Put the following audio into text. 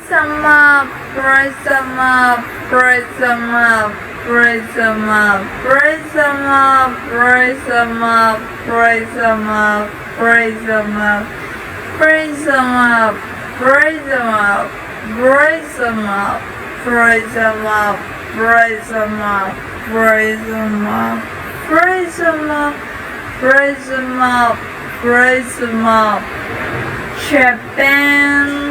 them up, raise them up, raise them up, raise them up, raise them up, raise them up, raise them up, raise them up, raise them up, raise them up, raise them up, raise them up, raise them up, raise them up, raise them up, raise them up, raise them up. Japan.